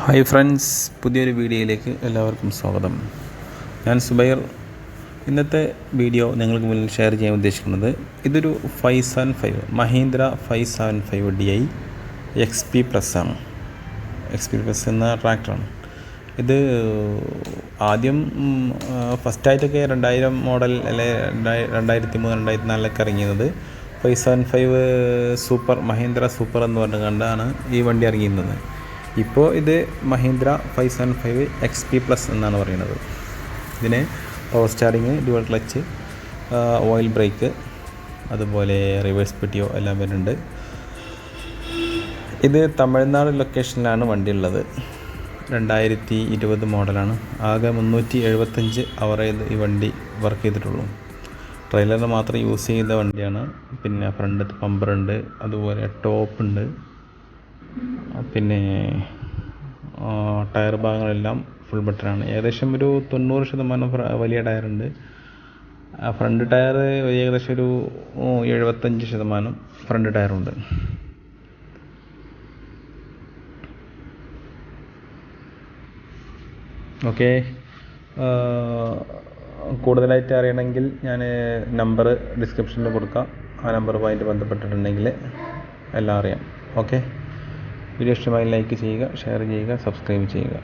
Hi friends, പുതിയൊരു വീഡിയോയിലേക്ക് എല്ലാവർക്കും സ്വാഗതം. ഞാൻ സുബൈർ. ഇന്നത്തെ വീഡിയോ നിങ്ങൾക്ക് മുന്നിൽ ഷെയർ ചെയ്യാൻ ഉദ്ദേശിക്കുന്നത് ഇതൊരു 575 മഹീന്ദ്ര 575 Di XP+ ആണ്. XP+ എന്ന ട്രാക്ടറാണ് ഇത്. ആദ്യം ഫസ്റ്റായിട്ടൊക്കെ 2000 മോഡൽ അല്ലെ 2003 2004 ഇറങ്ങിയത് 575 സൂപ്പർ, മഹീന്ദ്ര സൂപ്പർ എന്ന് പറഞ്ഞു കണ്ടാണ് ഈ വണ്ടി ഇറങ്ങിയിരുന്നത്. ഇപ്പോൾ ഇത് മഹീന്ദ്ര 575 XP+ എന്നാണ് പറയുന്നത്. ഇതിന് power steering, dual clutch, oil break, അതുപോലെ റിവേഴ്സ് പെട്ടിയോ എല്ലാം വരുന്നുണ്ട്. ഇത് തമിഴ്നാട് ലൊക്കേഷനിലാണ് വണ്ടി ഉള്ളത്. 2020 മോഡലാണ്. ആകെ 375 അവറേ ഈ വണ്ടി വർക്ക് ചെയ്തിട്ടുള്ളൂ. ട്രെയിലറിന് മാത്രം യൂസ് ചെയ്ത വണ്ടിയാണ്. പിന്നെ ഫ്രണ്ട് പമ്പറുണ്ട്, അതുപോലെ ടോപ്പുണ്ട്, പിന്നെ ടയർ ഭാഗങ്ങളെല്ലാം ഫുൾ ബട്ടനാണ്. ഏകദേശം ഒരു 90% വലിയ ടയറുണ്ട്. ഫ്രണ്ട് ടയർ ഏകദേശം ഒരു 75% ഫ്രണ്ട് ടയറുണ്ട്. ഓക്കെ, കൂടുതലായിട്ട് അറിയണമെങ്കിൽ ഞാൻ നമ്പർ ഡിസ്ക്രിപ്ഷനിൽ കൊടുക്കാം. ആ നമ്പറുമായിട്ട് ബന്ധപ്പെട്ടിട്ടുണ്ടെങ്കിൽ എല്ലാം അറിയാം. ഓക്കെ, വീഡിയോ ഇഷ്ടമായി ലൈക്ക് ചെയ്യുക, ഷെയർ ചെയ്യുക, സബ്സ്ക്രൈബ് ചെയ്യുക.